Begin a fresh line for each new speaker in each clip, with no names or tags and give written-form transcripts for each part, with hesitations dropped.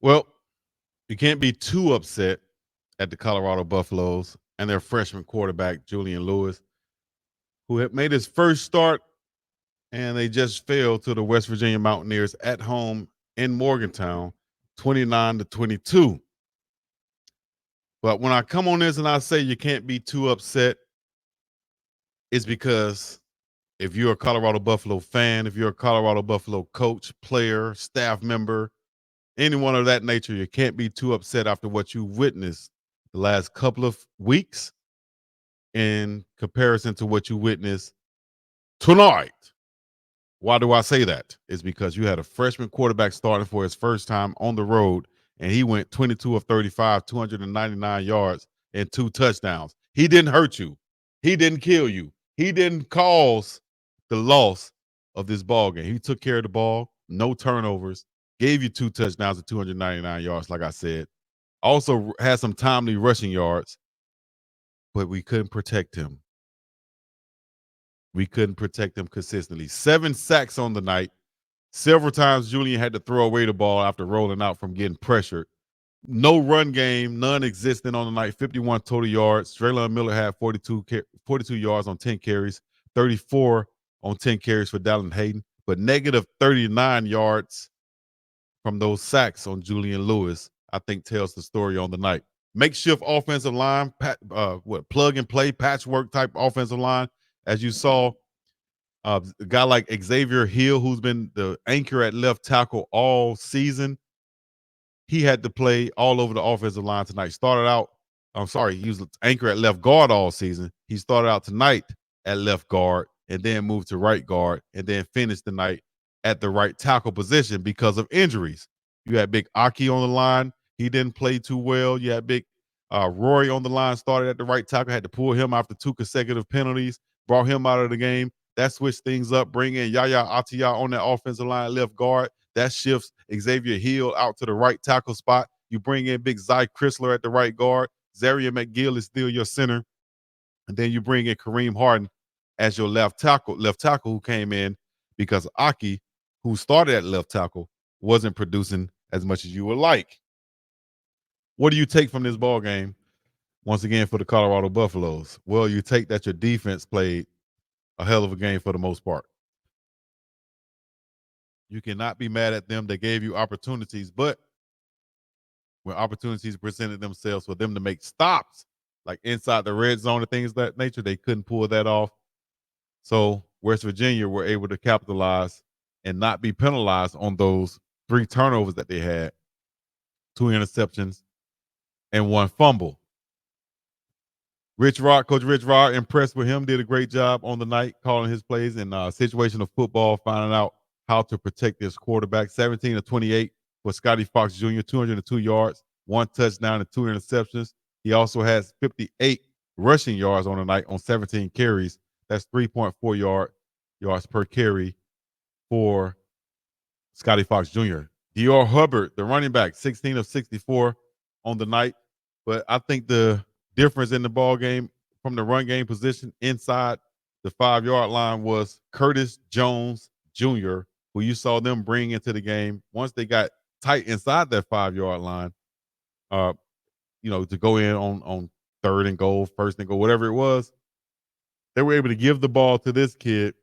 Well, you can't be too upset at the Colorado Buffaloes and their freshman quarterback, Julian Lewis, who had made his first start and they just fell to the West Virginia Mountaineers at home in Morgantown, 29-22. But when I come on this and I say you can't be too upset, it's because if you're a Colorado Buffalo fan, if you're a Colorado Buffalo coach, player, staff member, anyone of that nature, you can't be too upset after what you witnessed the last couple of weeks in comparison to what you witnessed tonight. Why do I say that? It's because you had a freshman quarterback starting for his first time on the road, and he went 22 of 35, 299 yards, and 2 touchdowns. He didn't hurt you. He didn't kill you. He didn't cause the loss of this ball game. He took care of the ball, no turnovers, gave you 2 touchdowns and 299 yards, like I said. Also had some timely rushing yards, but we couldn't protect him. We couldn't protect him consistently. 7 sacks on the night. Several times Julian had to throw away the ball after rolling out from getting pressured. No run game, none existent on the night. 51 total yards. Draylon Miller had 42 yards on 10 carries, 34 on 10 carries for Dallin Hayden, but negative 39 yards from those sacks on Julian Lewis, I think tells the story on the night. Makeshift offensive line, plug and play, patchwork type offensive line, as you saw. A guy like Xavier Hill, who's been the anchor at left tackle all season, he had to play all over the offensive line tonight. He was anchor at left guard all season. He started out tonight at left guard and then moved to right guard and then finished the night at the right tackle position because of injuries. You had big Aki on the line. He didn't play too well. You had big Rory on the line, started at the right tackle, had to pull him after 2 consecutive penalties, brought him out of the game. That switched things up, bring in Yaya Atia on that offensive line left guard. That shifts Xavier Hill out to the right tackle spot. You bring in big Zy Chrysler at the right guard. Zaria McGill is still your center. And then you bring in Kareem Harden as your left tackle who came in because Aki, who started at left tackle, wasn't producing as much as you would like. What do you take from this ball game? Once again, for the Colorado Buffaloes, well, you take that your defense played a hell of a game for the most part. You cannot be mad at them. They gave you opportunities, but when opportunities presented themselves for them to make stops, like inside the red zone and things of that nature, they couldn't pull that off. So West Virginia were able to capitalize and not be penalized on those 3 turnovers that they had, 2 interceptions, and 1 fumble. Coach Rich Rod, impressed with him, did a great job on the night calling his plays in situational football, finding out how to protect this quarterback. 17 of 28 for Scotty Fox Jr., 202 yards, 1 touchdown, and 2 interceptions. He also has 58 rushing yards on the night on 17 carries. That's 3.4 yards per carry for Scotty Fox Jr. Dior Hubbard, the running back, 16 of 64 on the night. But I think the difference in the ball game from the run game position inside the 5-yard line was Curtis Jones Jr., who you saw them bring into the game once they got tight inside that 5-yard line. To go in on 3rd and goal, 1st and goal, whatever it was. They were able to give the ball to this kid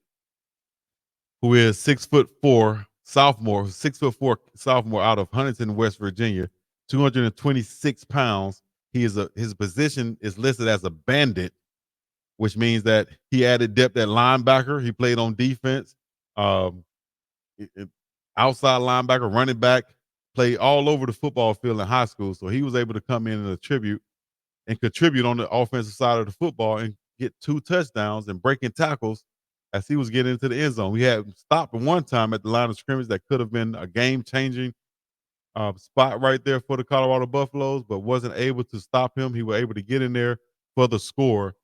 who is 6'4" sophomore, 6'4" sophomore out of Huntington, West Virginia, 226 pounds. His position is listed as a bandit, which means that he added depth at linebacker. He played on defense, outside linebacker, running back, played all over the football field in high school. So he was able to come in and contribute on the offensive side of the football and get 2 touchdowns and breaking tackles as he was getting into the end zone. We had stopped one time at the line of scrimmage that could have been a game-changing spot right there for the Colorado Buffaloes, but wasn't able to stop him. He was able to get in there for the score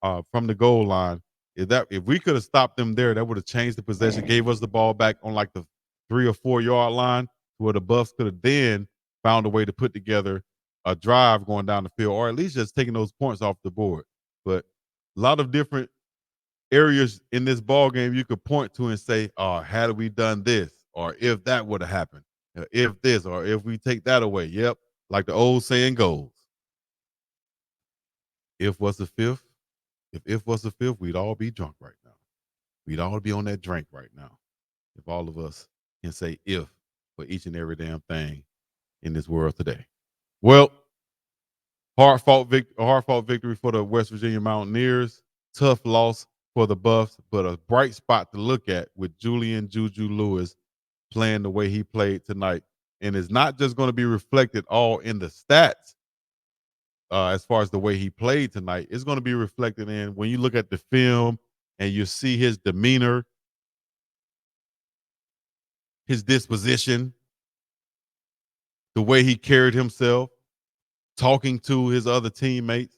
from the goal line. If we could have stopped them there, that would have changed the possession, gave us the ball back on like the 3 or 4 yard line, where the Buffs could have then found a way to put together a drive going down the field, or at least just taking those points off the board. But a lot of different areas in this ball game you could point to and say, had we done this, or if that would have happened. If this or if we take that away. Yep. Like the old saying goes, if was the fifth, if was the fifth, we'd all be drunk right now. We'd all be on that drink right now. If all of us can say if for each and every damn thing in this world today. Well, hard fought victory for the West Virginia Mountaineers. Tough loss for the Buffs, but a bright spot to look at with Julian Juju Lewis playing the way he played tonight. And it's not just going to be reflected all in the stats as far as the way he played tonight. It's going to be reflected in when you look at the film and you see his demeanor, his disposition, the way he carried himself, talking to his other teammates,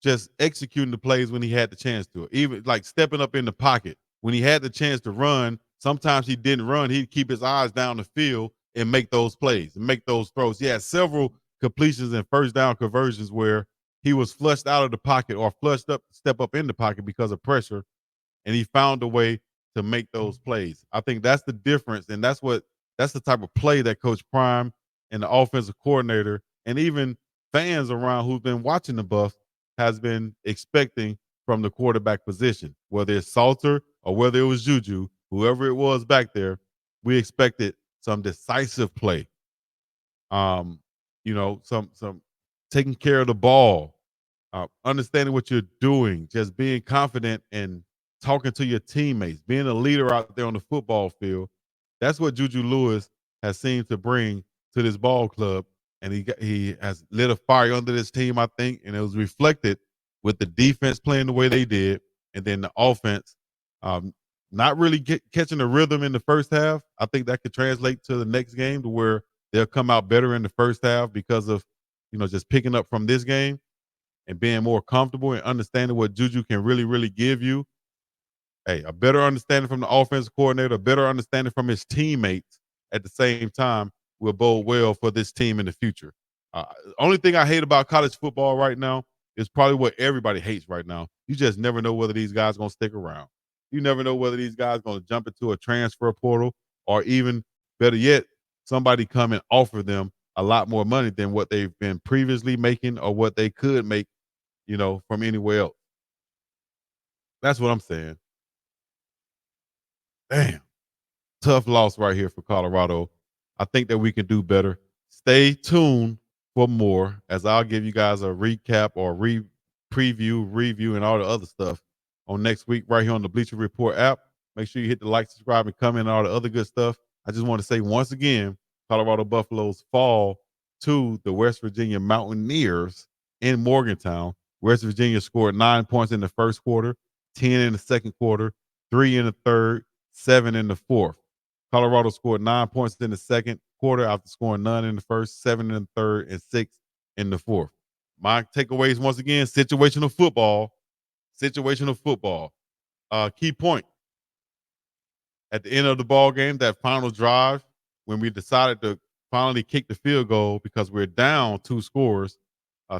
just executing the plays when he had the chance to. Even like stepping up in the pocket. When he had the chance to run, sometimes he didn't run. He'd keep his eyes down the field and make those plays and make those throws. He had several completions and first down conversions where he was flushed out of the pocket or flushed up, step up in the pocket because of pressure, and he found a way to make those plays. I think that's the difference, and that's the type of play that Coach Prime and the offensive coordinator and even fans around who've been watching the Buffs has been expecting from the quarterback position. Whether it's Salter or whether it was Juju, whoever it was back there, we expected some decisive play. Some taking care of the ball, understanding what you're doing, just being confident and talking to your teammates, being a leader out there on the football field. That's what Juju Lewis has seemed to bring to this ball club, and he has lit a fire under this team, I think, and it was reflected with the defense playing the way they did, and then the offense um, not really catching the rhythm in the first half. I think that could translate to the next game to where they'll come out better in the first half because of just picking up from this game and being more comfortable and understanding what Juju can really, really give you. Hey, a better understanding from the offensive coordinator, a better understanding from his teammates at the same time will bode well for this team in the future. Only thing I hate about college football right now is probably what everybody hates right now. You just never know whether these guys are going to stick around. You never know whether these guys are going to jump into a transfer portal or even better yet, somebody come and offer them a lot more money than what they've been previously making or what they could make, from anywhere else. That's what I'm saying. Damn. Tough loss right here for Colorado. I think that we can do better. Stay tuned for more as I'll give you guys a recap or preview, review, and all the other stuff on next week right here on the Bleacher Report app. Make sure you hit the like, subscribe, and comment and all the other good stuff. I just want to say once again, Colorado Buffaloes fall to the West Virginia Mountaineers in Morgantown. West Virginia scored 9 points in the first quarter, 10 in the second quarter, 3 in the third, 7 in the fourth. Colorado scored 9 points in the second quarter after scoring none in the first, 7 in the third, and 6 in the fourth. My takeaways once again: situational football. Situational football. Key point at the end of the ball game, that final drive when we decided to finally kick the field goal because we're down 2 scores,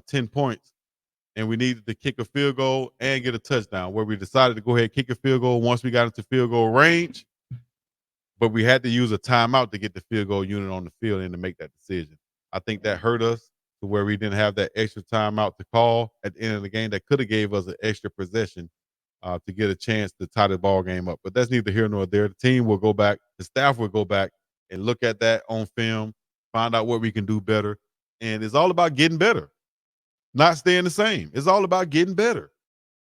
10 points, and we needed to kick a field goal and get a touchdown. Where we decided to go ahead and kick a field goal once we got into field goal range, but we had to use a timeout to get the field goal unit on the field and to make that decision. I think that hurt us to where we didn't have that extra timeout to call at the end of the game that could have gave us an extra possession to get a chance to tie the ball game up. But that's neither here nor there. The team will go back, the staff will go back and look at that on film, find out what we can do better. And it's all about getting better, not staying the same. It's all about getting better.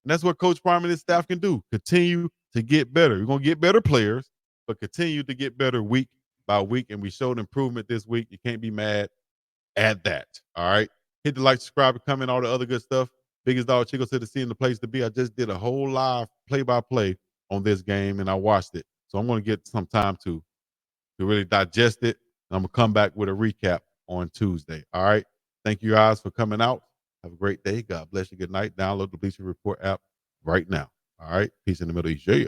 And that's what Coach Prime and his staff can do. Continue to get better. You're going to get better players, but continue to get better week by week. And we showed improvement this week. You can't be mad at that. All right. Hit the like, subscribe, and comment, all the other good stuff. Biggest Dog Chico said to see in the place to be. I just did a whole live play-by-play on this game and I watched it. So I'm going to get some time to really digest it. And I'm going to come back with a recap on Tuesday. All right. Thank you guys for coming out. Have a great day. God bless you. Good night. Download the Bleacher Report app right now. All right. Peace in the Middle East. Yeah.